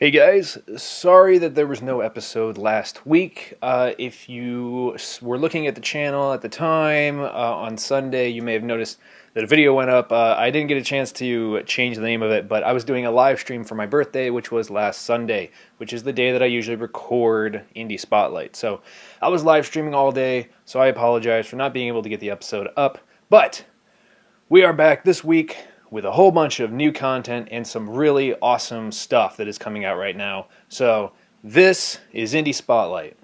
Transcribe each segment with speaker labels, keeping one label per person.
Speaker 1: Hey guys, sorry that there was no episode last week. If you were looking at the channel at the time, on Sunday, you may have noticed that a video went up. I didn't get a chance to change the name of it, but I was doing a live stream for my birthday, which was last Sunday, which is the day that I usually record Indie Spotlight. So I was live streaming all day, so I apologize for not being able to get the episode up. But we are back this week with a whole bunch of new content and some really awesome stuff that is coming out right now. So, this is Indie Spotlight.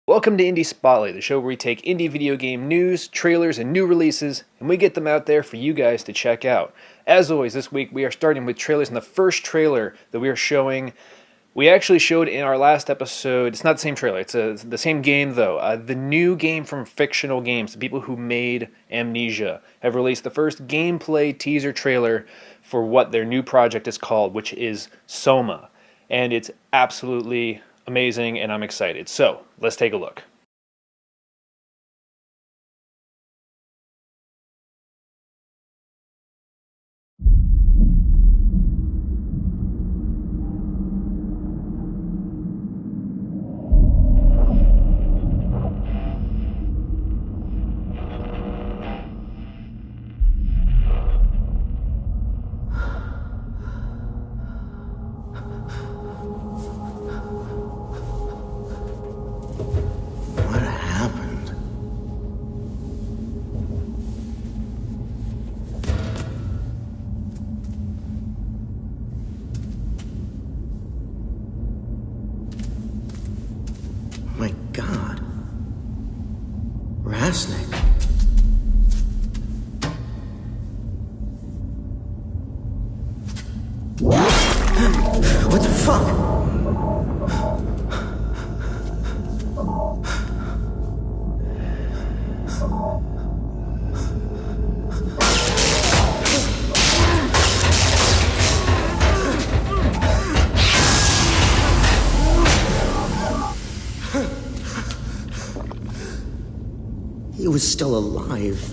Speaker 1: Welcome to Indie Spotlight, the show where we take indie video game news, trailers, and new releases, and we get them out there for you guys to check out. As always, this week we are starting with trailers, and the first trailer that we are showing, we actually showed in our last episode. It's not the same trailer, it's the same game though. The new game from Frictional Games, the people who made Amnesia, have released the first gameplay teaser trailer for what their new project is called, which is SOMA. And it's absolutely amazing, and I'm excited. So, let's take a look.
Speaker 2: My God. Rasnik. What the fuck? He was still alive.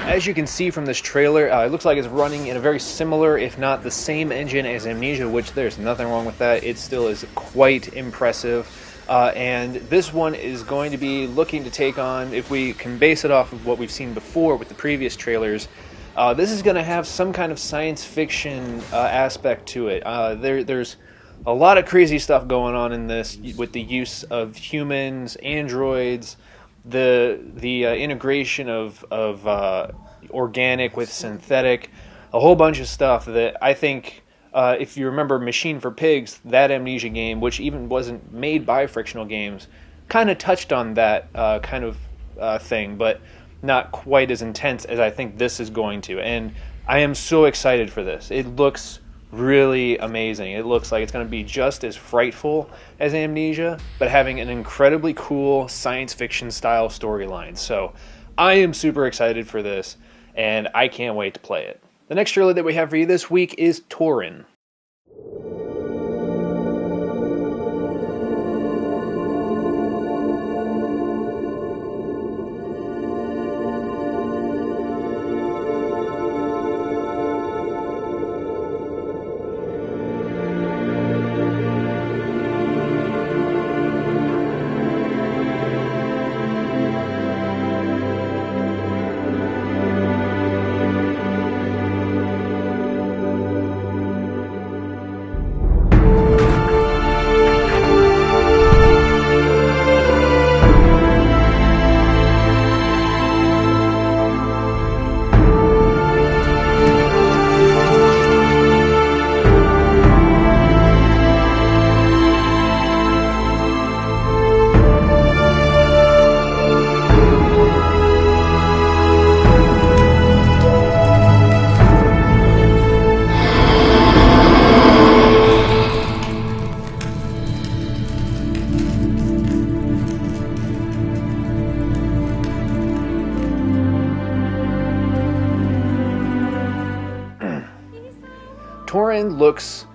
Speaker 1: As you can see from this trailer, it looks like it's running in a very similar, if not the same engine as Amnesia, which there's nothing wrong with that. It still is quite impressive. And this one is going to be looking to take on, if we can base it off of what we've seen before with the previous trailers, this is going to have some kind of science fiction aspect to it. There's a lot of crazy stuff going on in this with the use of humans, androids, the integration of organic with synthetic, a whole bunch of stuff that I think, if you remember Machine for Pigs, that Amnesia game, which even wasn't made by Frictional Games, kind of touched on that kind of thing, but not quite as intense as I think this is going to. And I am so excited for this. It looks really amazing. It looks like it's going to be just as frightful as Amnesia, but having an incredibly cool science fiction style storyline. So I am super excited for this, and I can't wait to play it. The next trailer that we have for you this week is Toren. Toren looks,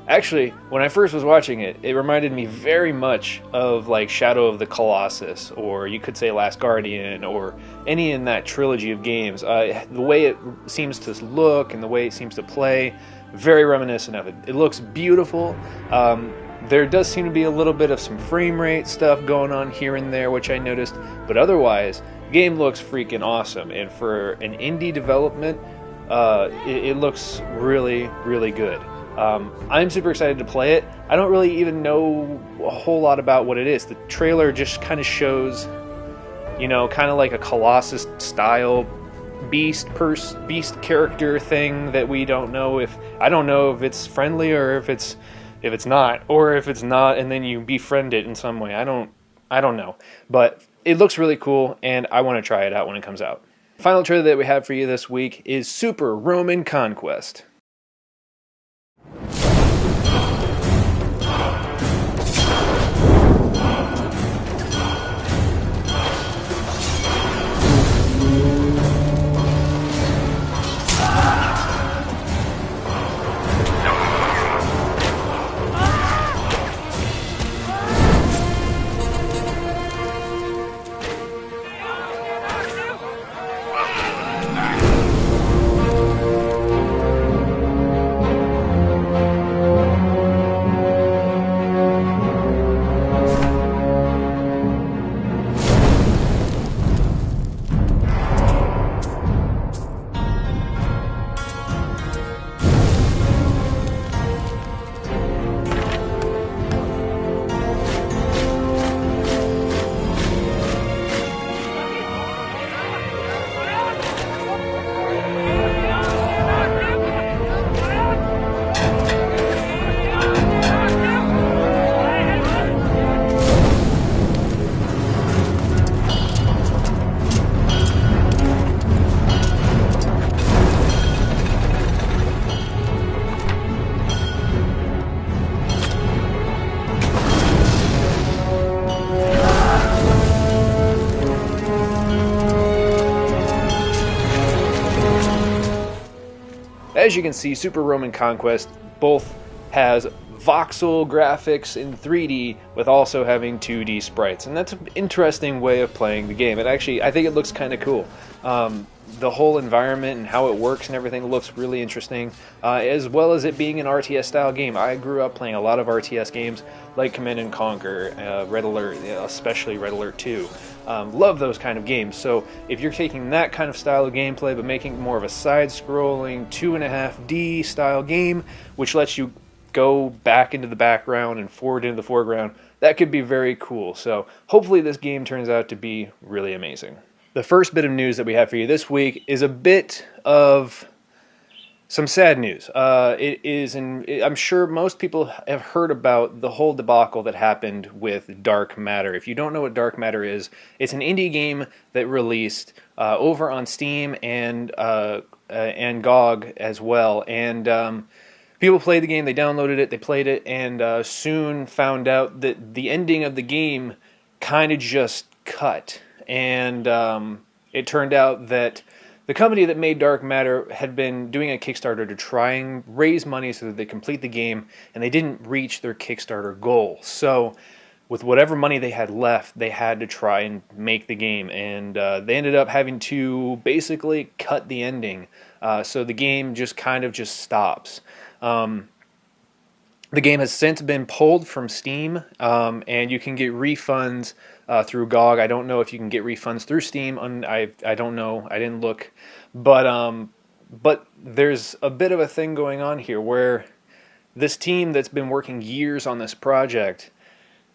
Speaker 1: actually, when I first was watching it, it reminded me very much of like Shadow of the Colossus, or you could say Last Guardian, or any in that trilogy of games. The way it seems to look and the way it seems to play, very reminiscent of it. It looks beautiful. There does seem to be a little bit of some frame rate stuff going on here and there, which I noticed, but otherwise, the game looks freaking awesome. And for an indie development, it looks really, really good. I'm super excited to play it. I don't really even know a whole lot about what it is. The trailer just kind of shows, you know, kind of like a Colossus style beast character thing that we don't know if, I don't know if it's friendly or if it's not, or if it's not and then you befriend it in some way. I don't know, but it looks really cool and I want to try it out when it comes out. Final trailer that we have for you this week is Super Roman Conquest. As you can see, Super Roman Conquest both has voxel graphics in 3D with also having 2D sprites, and that's an interesting way of playing the game. I think it looks kind of cool. The whole environment and how it works and everything looks really interesting, as well as it being an RTS style game. I grew up playing a lot of RTS games like Command and Conquer, Red Alert, especially Red Alert 2. Love those kind of games. So if you're taking that kind of style of gameplay but making more of a side-scrolling 2.5D style game, which lets you go back into the background and forward into the foreground, that could be very cool. So hopefully this game turns out to be really amazing. The first bit of news that we have for you this week is a bit of some sad news. I'm sure most people have heard about the whole debacle that happened with Dark Matter. If you don't know what Dark Matter is, it's an indie game that released over on Steam and GOG as well. And people played the game, they downloaded it, they played it, and soon found out that the ending of the game kind of just cut. And it turned out that the company that made Dark Matter had been doing a Kickstarter to try and raise money so that they complete the game, and they didn't reach their Kickstarter goal. So with whatever money they had left, they had to try and make the game, and they ended up having to basically cut the ending. So the game just kind of just stops. The game has since been pulled from Steam, and you can get refunds through GOG. I don't know if you can get refunds through Steam. I don't know. I didn't look. But there's a bit of a thing going on here where this team that's been working years on this project,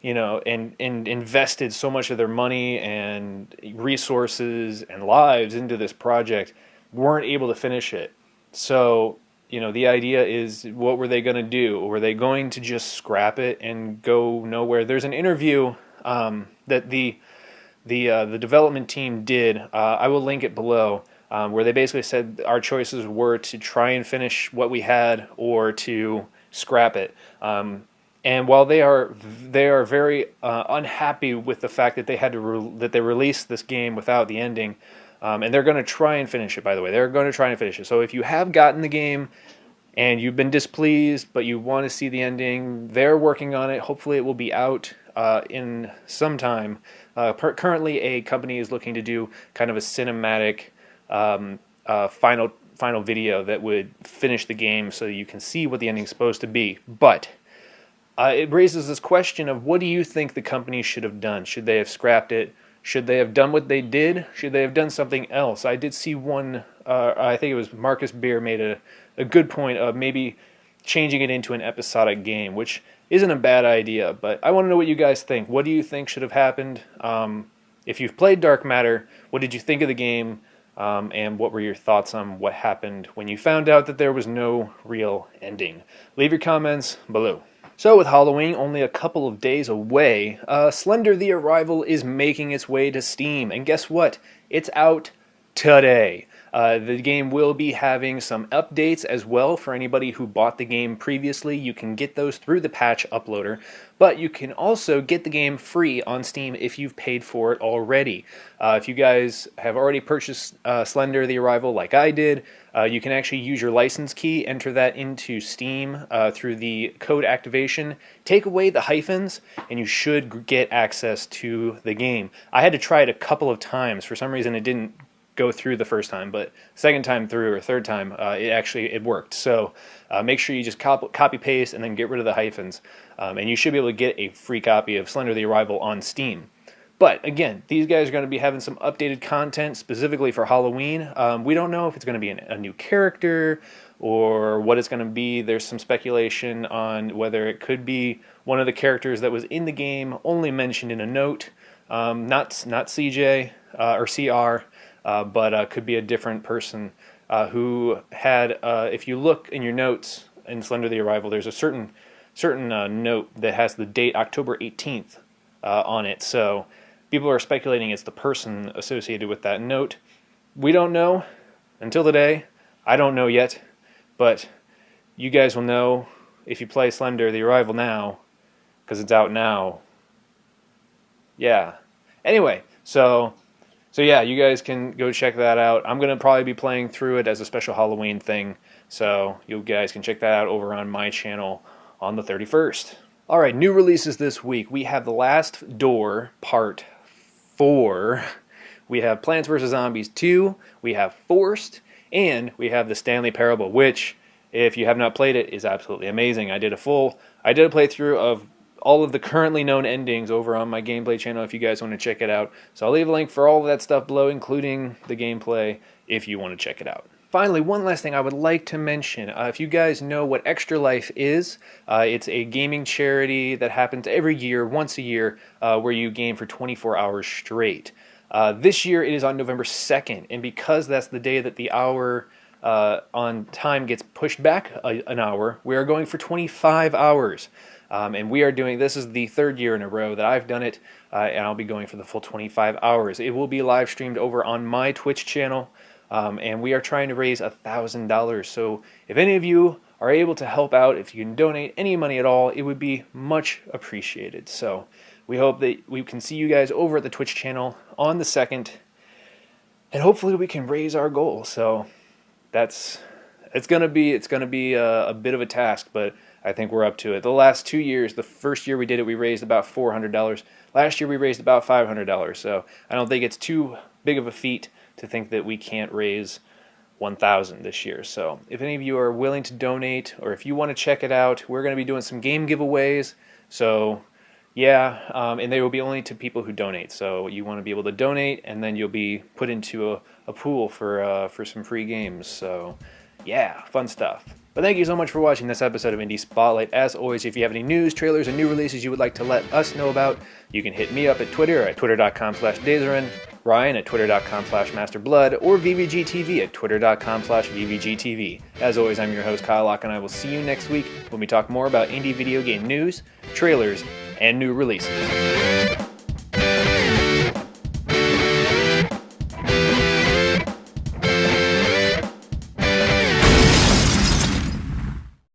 Speaker 1: and invested so much of their money and resources and lives into this project, weren't able to finish it. So the idea is, what were they going to do? Were they going to just scrap it and go nowhere? There's an interview that the development team did. I will link it below, where they basically said our choices were to try and finish what we had or to scrap it. And while they are very unhappy with the fact that they released this game without the ending. And they're going to try and finish it, by the way. They're going to try and finish it. So if you have gotten the game and you've been displeased, but you want to see the ending, they're working on it. Hopefully it will be out in some time. Currently, a company is looking to do kind of a cinematic final video that would finish the game so you can see what the ending's supposed to be. But it raises this question of, what do you think the company should have done? Should they have scrapped it? Should they have done what they did? Should they have done something else? I did see one, I think it was Marcus Beer made a good point of maybe changing it into an episodic game, which isn't a bad idea, but I want to know what you guys think. What do you think should have happened? If you've played Dark Matter, what did you think of the game? And what were your thoughts on what happened when you found out that there was no real ending? Leave your comments below. So with Halloween only a couple of days away, Slender the Arrival is making its way to Steam. And guess what? It's out today. The game will be having some updates as well for anybody who bought the game previously. You can get those through the patch uploader, but you can also get the game free on Steam if you've paid for it already. If you guys have already purchased Slender the Arrival like I did, you can actually use your license key, enter that into Steam through the code activation, take away the hyphens, and you should get access to the game. I had to try it a couple of times. For some reason it didn't go through the first time, but second time through or third time it worked. So make sure you just copy paste and then get rid of the hyphens, and you should be able to get a free copy of Slender the Arrival on Steam. But again, these guys are going to be having some updated content specifically for Halloween. We don't know if it's going to be a new character or what it's going to be. There's some speculation on whether it could be one of the characters that was in the game, only mentioned in a note, not CJ or CR. But could be a different person who had, if you look in your notes in Slender the Arrival, there's a certain note that has the date October 18th on it. So people are speculating it's the person associated with that note. We don't know until today. I don't know yet, but you guys will know if you play Slender the Arrival now, because it's out now. Yeah. Anyway, so yeah, you guys can go check that out. I'm going to probably be playing through it as a special Halloween thing, so you guys can check that out over on my channel on the 31st. All right, new releases this week. We have The Last Door Part 4. We have Plants vs. Zombies 2. We have Forced. And we have The Stanley Parable, which, if you have not played it, is absolutely amazing. I did a playthrough of all of the currently known endings over on my gameplay channel if you guys want to check it out. So I'll leave a link for all of that stuff below, including the gameplay, if you want to check it out. Finally, one last thing I would like to mention. If you guys know what Extra Life is, it's a gaming charity that happens every year, once a year, where you game for 24 hours straight. This year it is on November 2nd, and because that's the day that the hour on time gets pushed back an hour, we are going for 25 hours. And we are doing, this is the third year in a row that I've done it, and I'll be going for the full 25 hours. It will be live streamed over on my Twitch channel, and we are trying to raise $1,000. So if any of you are able to help out, if you can donate any money at all, it would be much appreciated. So we hope that we can see you guys over at the Twitch channel on the 2nd, and hopefully we can raise our goal. So it's gonna be a bit of a task, but I think we're up to it. The last 2 years, the first year we did it, we raised about $400. Last year we raised about $500. So I don't think it's too big of a feat to think that we can't raise $1,000 this year. So if any of you are willing to donate, or if you want to check it out, we're going to be doing some game giveaways. So yeah, and they will be only to people who donate. So you want to be able to donate, and then you'll be put into a pool for some free games. So yeah, fun stuff. But thank you so much for watching this episode of Indie Spotlight. As always, if you have any news, trailers, and new releases you would like to let us know about, you can hit me up at Twitter at twitter.com/Dazerin, Ryan at twitter.com/MasterBlood, or VVGTV at twitter.com/VVGTV. As always, I'm your host, Kyle Locke, and I will see you next week when we talk more about indie video game news, trailers, and new releases.